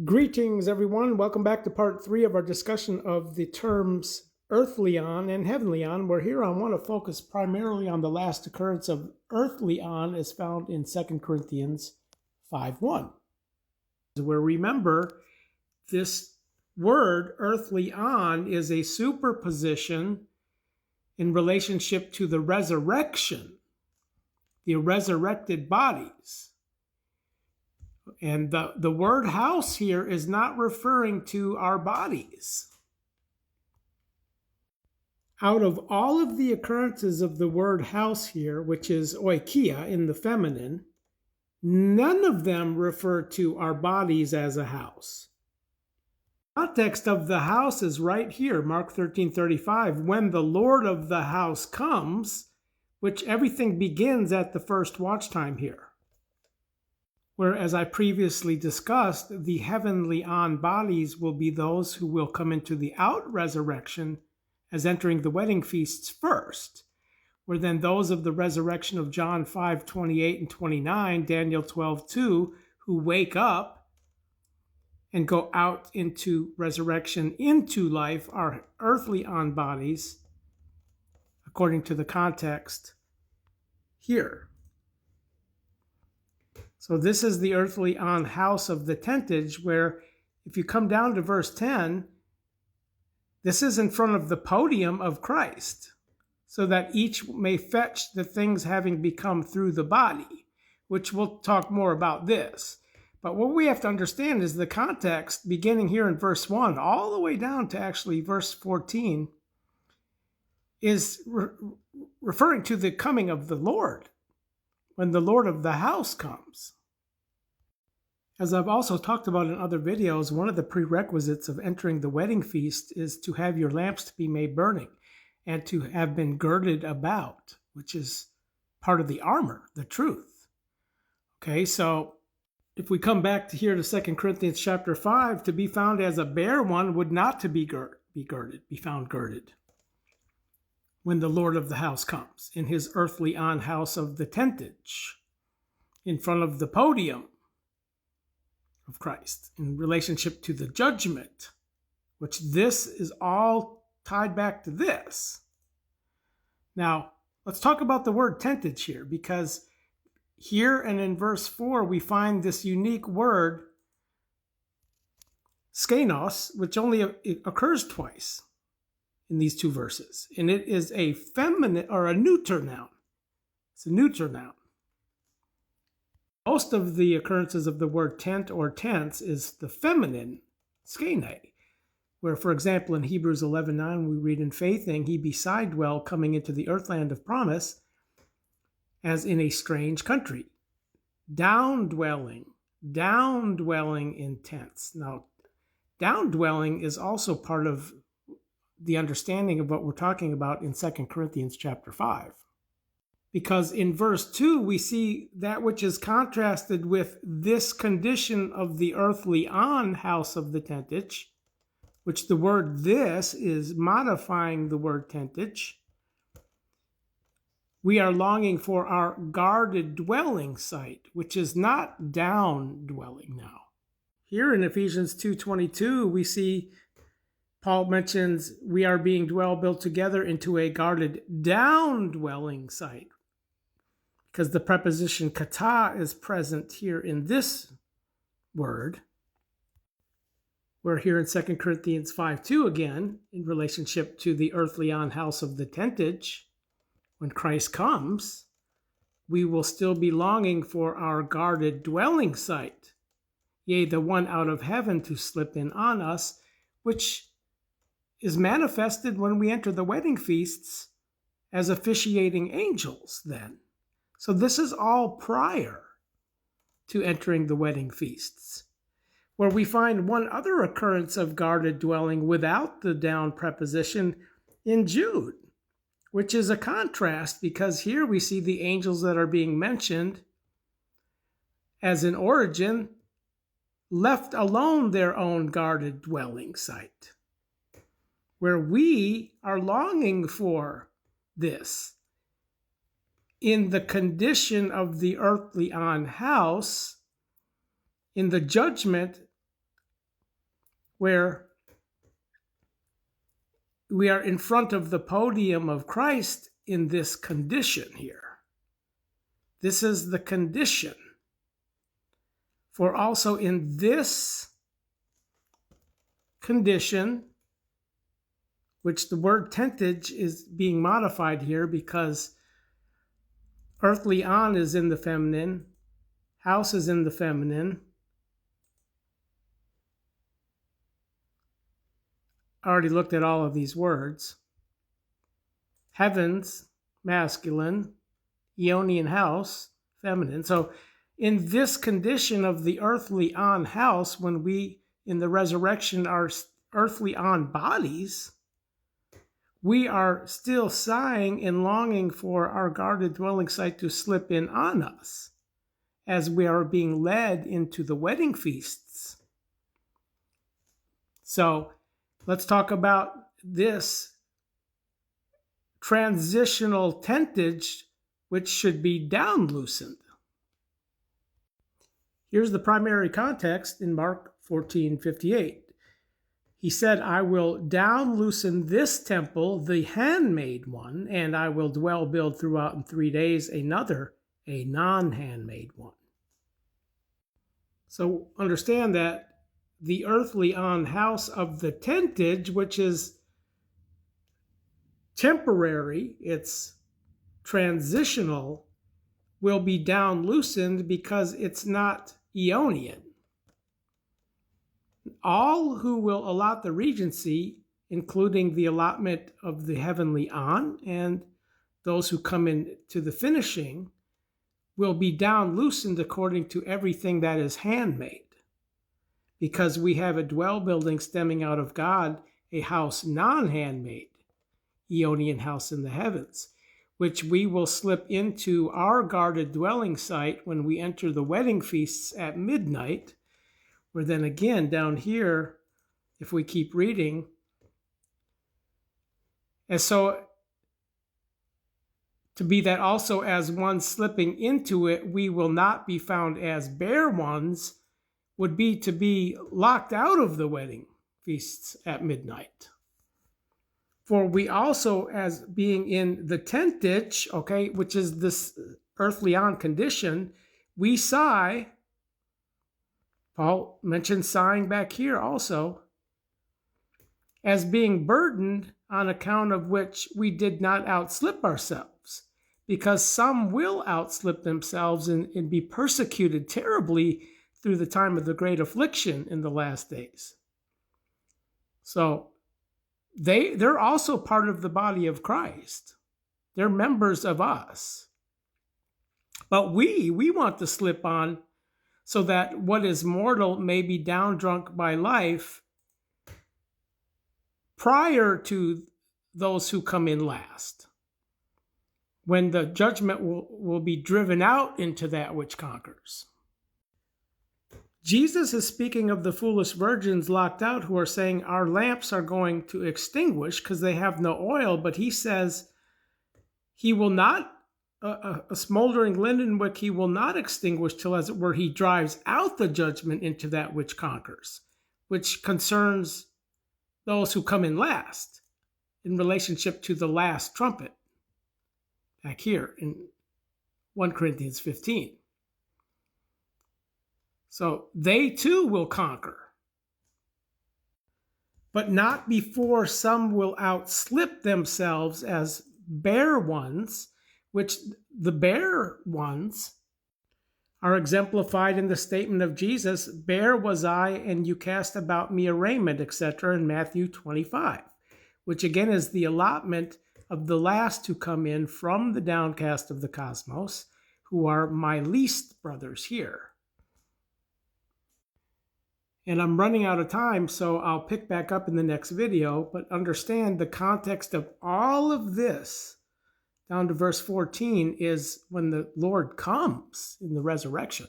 Greetings, everyone. Welcome back to part 3 of our discussion of the terms earthly on and heavenly on. Where here I want to focus primarily on the last occurrence of earthly on as found in 2 Corinthians 5:1. Where remember, this word earthly on is a superposition in relationship to the resurrection, the resurrected bodies. And the word house here is not referring to our bodies. Out of all of the occurrences of the word house here, which is oikia in the feminine, none of them refer to our bodies as a house. The context of the house is right here, Mark 13:35, when the Lord of the house comes, which everything begins at the first watch time here. Where, as I previously discussed, the heavenly on bodies will be those who will come into the out resurrection as entering the wedding feasts first, where then those of the resurrection of John 5:28 and 29, Daniel 12:2, who wake up and go out into resurrection into life are earthly on bodies, according to the context here. So this is the earthly on house of the tentage, where if you come down to verse 10, this is in front of the podium of Christ, so that each may fetch the things having become through the body, which we'll talk more about this. But what we have to understand is the context beginning here in verse 1 all the way down to actually verse 14 is referring to the coming of the Lord, when the Lord of the house comes. As I've also talked about in other videos, one of the prerequisites of entering the wedding feast is to have your lamps to be made burning and to have been girded about, which is part of the armor, the truth. Okay, so if we come back to here to 2 Corinthians chapter 5, to be found as a bare one would not to be found girded when the Lord of the house comes in his earthly on house of the tentage, in front of the podium of Christ, in relationship to the judgment, which this is all tied back to this. Now, let's talk about the word tentage here, because here and in verse 4, we find this unique word, skenos, which only occurs twice in these two verses. And it is a feminine or a neuter noun. It's a neuter noun. Most of the occurrences of the word tent or tents is the feminine, skene, where, for example, in Hebrews 11:9, we read, in faithing, he beside dwell coming into the earthland of promise, as in a strange country. Down dwelling in tents. Now, down dwelling is also part of the understanding of what we're talking about in 2 Corinthians chapter 5. Because in verse 2, we see that which is contrasted with this condition of the earthly on house of the tentage, which the word this is modifying the word tentage. We are longing for our guarded dwelling site, which is not down dwelling now. Here in Ephesians 2:22, we see Paul mentions we are being built together into a guarded down dwelling site, because the preposition kata is present here in this word. We're here in 2 Corinthians 5:2 again, in relationship to the earthly on house of the tentage. When Christ comes, we will still be longing for our guarded dwelling site, yea, the one out of heaven to slip in on us, which is manifested when we enter the wedding feasts as officiating angels then. So this is all prior to entering the wedding feasts, where we find one other occurrence of guarded dwelling without the down preposition in Jude, which is a contrast, because here we see the angels that are being mentioned as in origin left alone their own guarded dwelling site, where we are longing for this in the condition of the earthly on house, in the judgment where we are in front of the podium of Christ in this condition here. This is the condition. For also in this condition, which the word tentage is being modified here because earthly on is in the feminine, house is in the feminine. I already looked at all of these words. Heavens, masculine. Aeonian house, feminine. So in this condition of the earthly on house, when we in the resurrection are earthly on bodies, we are still sighing and longing for our guarded dwelling site to slip in on us as we are being led into the wedding feasts. So let's talk about this transitional tentage, which should be down loosened. Here's the primary context in Mark 14:58. He said, I will down loosen this temple, the handmade one, and I will build throughout in 3 days another, a non-handmade one. So understand that the earthly on house of the tentage, which is temporary, it's transitional, will be down loosened because it's not Aeonian. All who will allot the regency, including the allotment of the heavenly on and those who come in to the finishing, will be down loosened according to everything that is handmade. Because we have a dwell building stemming out of God, a house non-handmade, Aeonian house in the heavens, which we will slip into our guarded dwelling site when we enter the wedding feasts at midnight, where then again down here, if we keep reading, and so to be that also as one slipping into it, we will not be found as bare ones, would be to be locked out of the wedding feasts at midnight. For we also, as being in the tentage, okay, which is this earthly on condition, we sigh. Paul mentioned sighing back here also, as being burdened, on account of which we did not outslip ourselves, because some will outslip themselves and be persecuted terribly through the time of the great affliction in the last days. So they're also part of the body of Christ. They're members of us. But we want to slip on so that what is mortal may be down drunk by life prior to those who come in last, when the judgment will be driven out into that which conquers. Jesus is speaking of the foolish virgins locked out who are saying our lamps are going to extinguish because they have no oil, but he says he will not, a smoldering linen wick he will not extinguish till, as it were, he drives out the judgment into that which conquers, which concerns those who come in last in relationship to the last trumpet back here in 1 Corinthians 15. So they too will conquer, but not before some will outslip themselves as bare ones, which the bare ones are exemplified in the statement of Jesus, bare was I, and you cast about me a raiment, etc., in Matthew 25, which again is the allotment of the last to come in from the downcast of the cosmos, who are my least brothers here. And I'm running out of time, so I'll pick back up in the next video, but understand the context of all of this down to verse 14 is when the Lord comes in the resurrection.